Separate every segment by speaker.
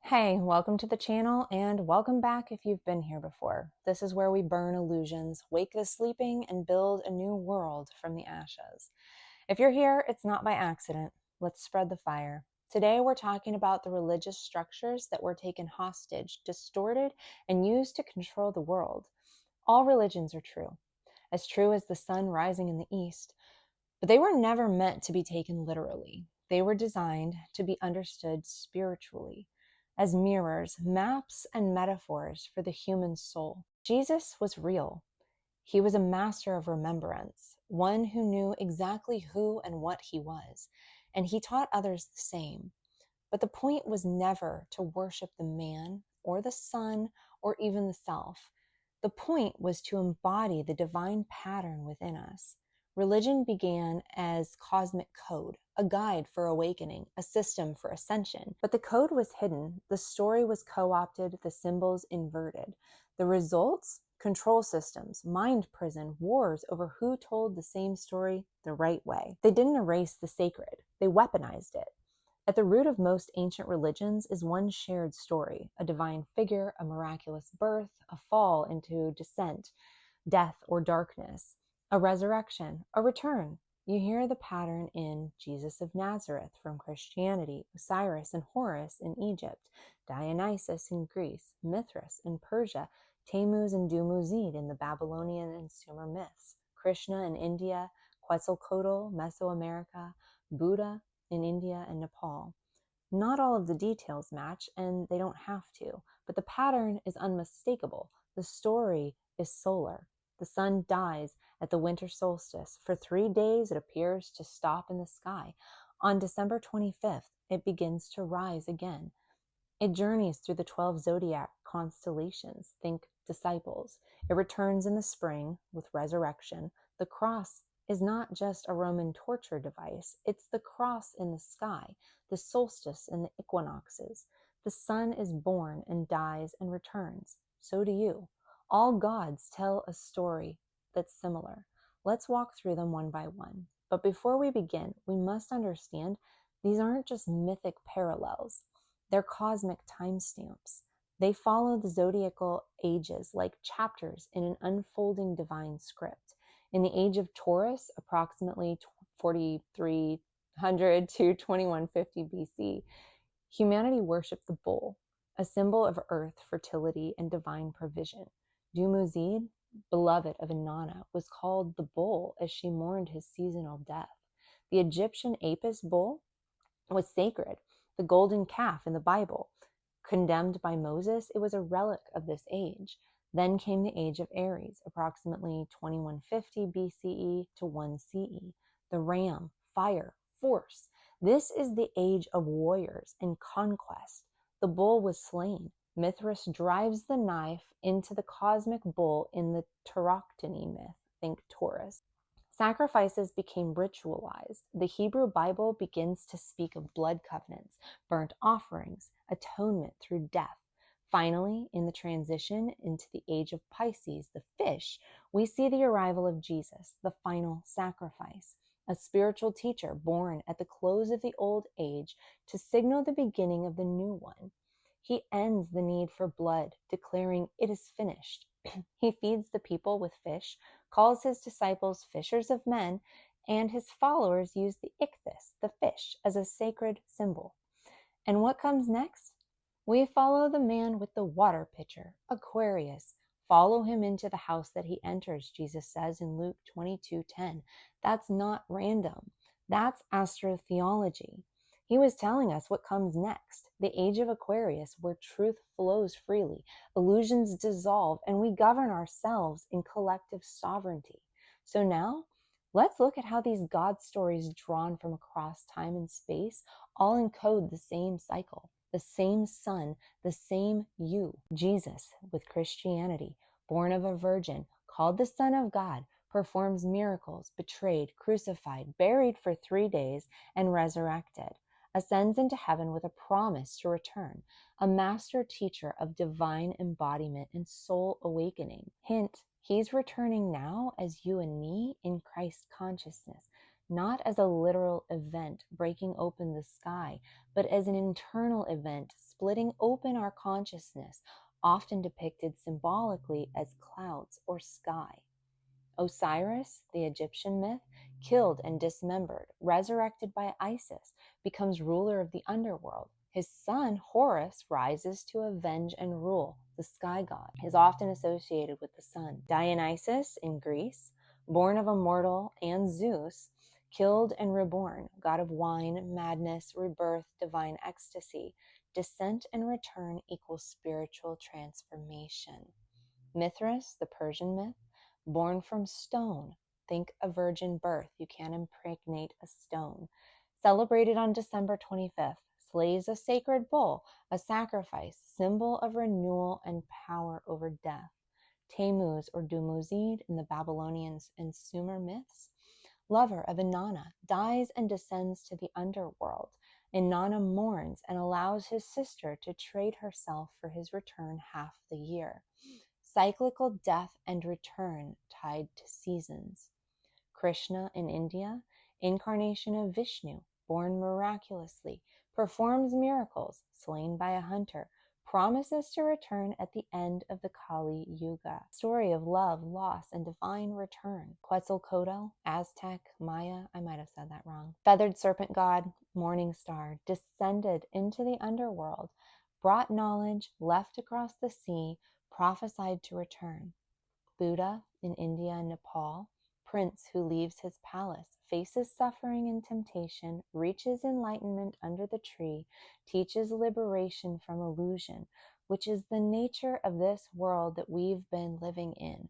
Speaker 1: Hey, welcome to the channel and welcome back if you've been here before. This is where we burn illusions, wake the sleeping, and build a new world from the ashes. If you're here, it's not by accident. Let's spread the fire. Today we're talking about the religious structures that were taken hostage, distorted, and used to control the world. All religions are true as the sun rising in the east, but they were never meant to be taken literally. They were designed to be understood spiritually, as mirrors, maps, and metaphors for the human soul. Jesus was real. He was a master of remembrance, one who knew exactly who and what he was, and he taught others the same. But the point was never to worship the man or the sun or even the self. The point was to embody the divine pattern within us. Religion began as cosmic code, a guide for awakening, a system for ascension. But the code was hidden, the story was co-opted, the symbols inverted. The results? Control systems, mind prison, wars over who told the same story the right way. They didn't erase the sacred, they weaponized it. At the root of most ancient religions is one shared story, a divine figure, a miraculous birth, a fall into descent, death or darkness, a resurrection, a return. You hear the pattern in Jesus of Nazareth from Christianity, Osiris and Horus in Egypt, Dionysus in Greece, Mithras in Persia, Tammuz and Dumuzi in the Babylonian and Sumer myths, Krishna in India, Quetzalcoatl, Mesoamerica, Buddha in India and Nepal. Not all of the details match, and they don't have to, but the pattern is unmistakable. The story is solar. The sun dies at the winter solstice. For 3 days, it appears to stop in the sky. On December 25th, it begins to rise again. It journeys through the 12 zodiac constellations. Think disciples. It returns in the spring with resurrection. The cross is not just a Roman torture device. It's the cross in the sky, the solstice and the equinoxes. The sun is born and dies and returns. So do you. All gods tell a story that's similar. Let's walk through them one by one. But before we begin, we must understand these aren't just mythic parallels. They're cosmic timestamps. They follow the zodiacal ages like chapters in an unfolding divine script. In the age of Taurus, approximately 4300 to 2150 BC, humanity worshipped the bull, a symbol of earth, fertility, and divine provision. Dumuzi, beloved of Inanna, was called the bull as she mourned his seasonal death. The Egyptian Apis bull was sacred. The golden calf in the Bible, condemned by Moses, it was a relic of this age. Then came the age of Aries, approximately 2150 BCE to 1 CE. The ram, fire, force. This is the age of warriors and conquest. The bull was slain. Mithras drives the knife into the cosmic bull in the Tauroctony myth, think Taurus. Sacrifices became ritualized. The Hebrew Bible begins to speak of blood covenants, burnt offerings, atonement through death. Finally, in the transition into the Age of Pisces, the fish, we see the arrival of Jesus, the final sacrifice, a spiritual teacher born at the close of the old age to signal the beginning of the new one. He ends the need for blood, declaring it is finished. He feeds the people with fish, calls his disciples fishers of men, and his followers use the ichthys, the fish, as a sacred symbol. And what comes next? We follow the man with the water pitcher, Aquarius. Follow him into the house that he enters, Jesus says in Luke 22:10. That's not random. That's astrotheology. He was telling us what comes next, the age of Aquarius, where truth flows freely, illusions dissolve, and we govern ourselves in collective sovereignty. So now, let's look at how these God stories drawn from across time and space all encode the same cycle, the same sun, the same you. Jesus, with Christianity, born of a virgin, called the Son of God, performs miracles, betrayed, crucified, buried for 3 days, and resurrected. Ascends into heaven with a promise to return, a master teacher of divine embodiment and soul awakening. Hint, he's returning now as you and me in Christ consciousness, not as a literal event breaking open the sky, but as an internal event splitting open our consciousness, often depicted symbolically as clouds or sky. Osiris, the Egyptian myth, killed and dismembered, resurrected by Isis, becomes ruler of the underworld. His son, Horus, rises to avenge and rule. The sky god is often associated with the sun. Dionysus in Greece, born of a mortal and Zeus, killed and reborn, god of wine, madness, rebirth, divine ecstasy. Descent and return equals spiritual transformation. Mithras, the Persian myth, born from stone. Think a virgin birth. You can't impregnate a stone. Celebrated on December 25th. Slays a sacred bull, a sacrifice, symbol of renewal and power over death. Tammuz or Dumuzi in the Babylonian and Sumer myths. Lover of Inanna, dies and descends to the underworld. Inanna mourns and allows his sister to trade herself for his return half the year. Cyclical death and return tied to seasons. Krishna in India, incarnation of Vishnu, born miraculously, performs miracles, slain by a hunter, promises to return at the end of the Kali Yuga. Story of love, loss, and divine return. Quetzalcoatl, Aztec, Maya, I might have said that wrong. Feathered serpent god, morning star, descended into the underworld, brought knowledge, left across the sea, prophesied to return. Buddha in India and Nepal, prince who leaves his palace, faces suffering and temptation, reaches enlightenment under the tree, teaches liberation from illusion, which is the nature of this world that we've been living in.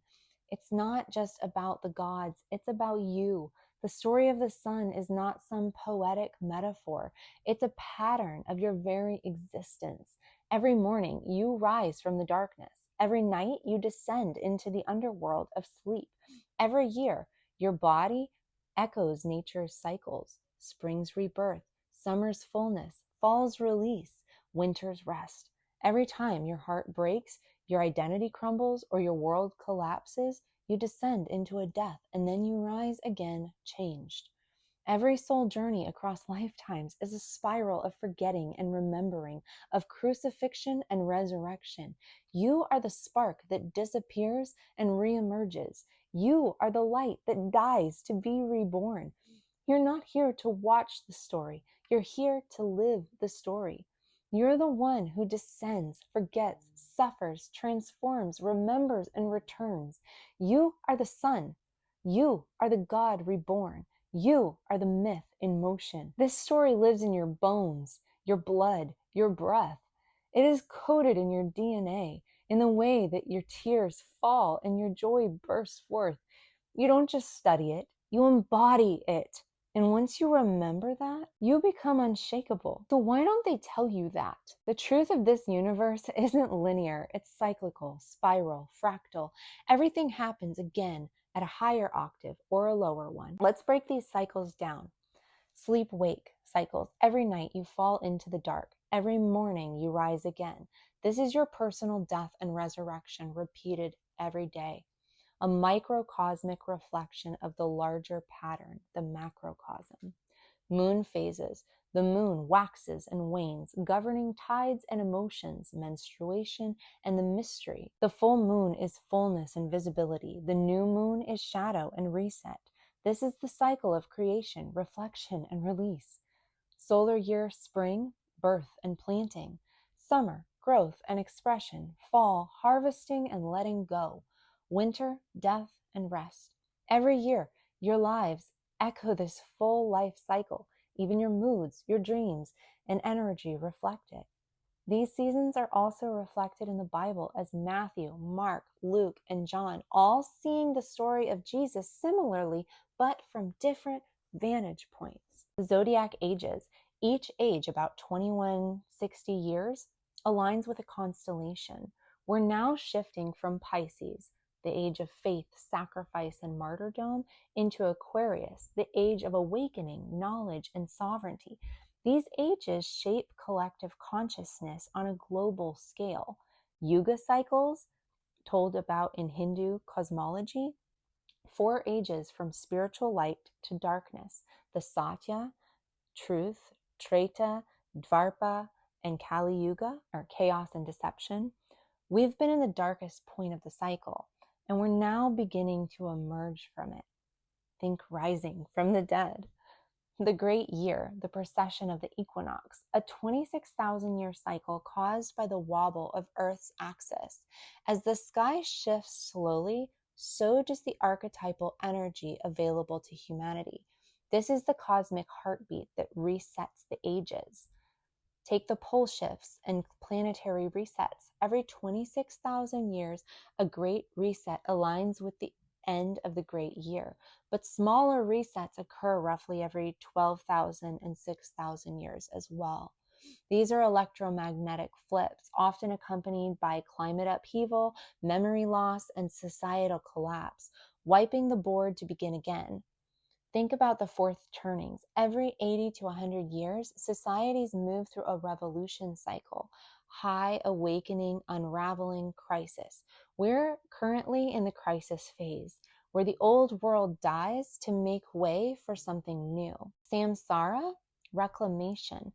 Speaker 1: It's not just about the gods, it's about you. The story of the sun is not some poetic metaphor. It's a pattern of your very existence. Every morning you rise from the darkness. Every night you descend into the underworld of sleep. Every year your body echoes nature's cycles. Spring's rebirth, summer's fullness, fall's release, winter's rest. Every time your heart breaks, your identity crumbles, or your world collapses, you descend into a death, and then you rise again changed. Every soul journey across lifetimes is a spiral of forgetting and remembering, of crucifixion and resurrection. You are the spark that disappears and reemerges. You are the light that dies to be reborn. You're not here to watch the story. You're here to live the story. You're the one who descends, forgets, suffers, transforms, remembers, and returns. You are the sun. You are the God reborn. You are the myth in motion. This story lives in your bones, your blood, your breath. It is coded in your DNA, in the way that your tears fall and your joy bursts forth. You don't just study it, you embody it. And once you remember that, you become unshakable. So why don't they tell you that? The truth of this universe isn't linear. It's cyclical, spiral, fractal. Everything happens again at a higher octave or a lower one. Let's break these cycles down. Sleep-wake cycles. Every night you fall into the dark. Every morning you rise again. This is your personal death and resurrection repeated every day. A microcosmic reflection of the larger pattern, the macrocosm. Moon phases. The moon waxes and wanes, governing tides and emotions, menstruation, and the mystery. The full moon is fullness and visibility. The new moon is shadow and reset. This is the cycle of creation, reflection, and release. Solar year, spring, birth and planting. Summer, growth and expression. Fall, harvesting and letting go. Winter, death, and rest. Every year, your lives echo this full life cycle. Even your moods, your dreams, and energy reflect it. These seasons are also reflected in the Bible as Matthew, Mark, Luke, and John, all seeing the story of Jesus similarly, but from different vantage points. The zodiac ages, each age about 2160 years, aligns with a constellation. We're now shifting from Pisces, the age of faith, sacrifice, and martyrdom, into Aquarius, the age of awakening, knowledge, and sovereignty. These ages shape collective consciousness on a global scale. Yuga cycles, told about in Hindu cosmology, 4 ages from spiritual light to darkness: the Satya, truth, Treta, Dvarpa, and Kali Yuga, or chaos and deception, we've been in the darkest point of the cycle, and we're now beginning to emerge from it. Think rising from the dead. The great year, the precession of the equinox, a 26,000-year cycle caused by the wobble of Earth's axis. As the sky shifts slowly, so does the archetypal energy available to humanity. This is the cosmic heartbeat that resets the ages. Take the pole shifts and planetary resets. Every 26,000 years, a great reset aligns with the end of the great year, but smaller resets occur roughly every 12,000 and 6,000 years as well. These are electromagnetic flips, often accompanied by climate upheaval, memory loss, and societal collapse, wiping the board to begin again. Think about the fourth turnings. Every 80 to 100 years, societies move through a revolution cycle, high, awakening, unraveling, crisis. We're currently in the crisis phase, where the old world dies to make way for something new. Samsara, reclamation,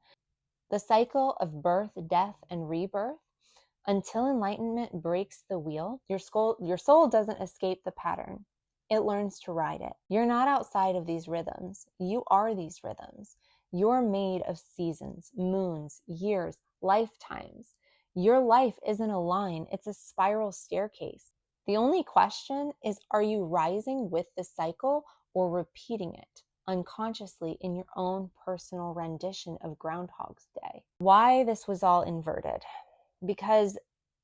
Speaker 1: the cycle of birth, death, and rebirth. Until enlightenment breaks the wheel, your soul doesn't escape the pattern. It learns to ride it. You're not outside of these rhythms. You are these rhythms. You're made of seasons, moons, years, lifetimes. Your life isn't a line, it's a spiral staircase. The only question is, are you rising with the cycle or repeating it unconsciously in your own personal rendition of Groundhog's Day? Why this was all inverted? Because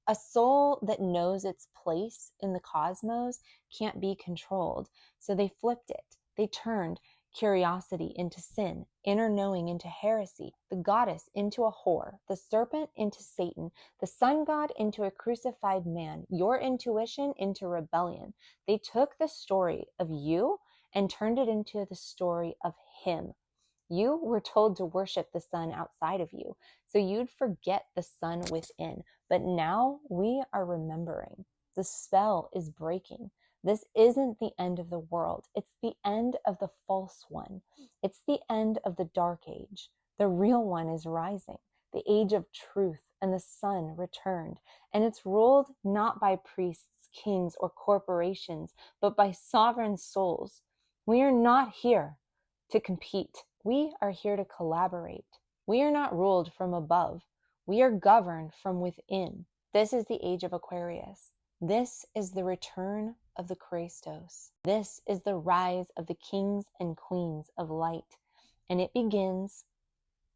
Speaker 1: a soul that knows its place in the cosmos can't be controlled. So they flipped it. They turned curiosity into sin, inner knowing into heresy, the goddess into a whore, the serpent into Satan, the sun god into a crucified man, your intuition into rebellion. They took the story of you and turned it into the story of him. You were told to worship the sun outside of you, so you'd forget the sun within. But now we are remembering. The spell is breaking. This isn't the end of the world. It's the end of the false one. It's the end of the dark age. The real one is rising, the age of truth, and the sun returned. And it's ruled not by priests, kings, or corporations, but by sovereign souls. We are not here to compete. We are here to collaborate. We are not ruled from above. We are governed from within. This is the age of Aquarius. This is the return of the Christos. This is the rise of the kings and queens of light. And it begins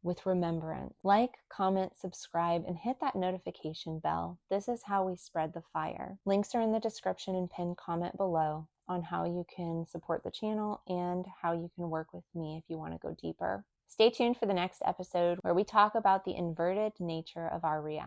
Speaker 1: with remembrance. Like, comment, subscribe, and hit that notification bell. This is how we spread the fire. Links are in the description and pinned comment below on how you can support the channel and how you can work with me if you want to go deeper. Stay tuned for the next episode where we talk about the inverted nature of our reality.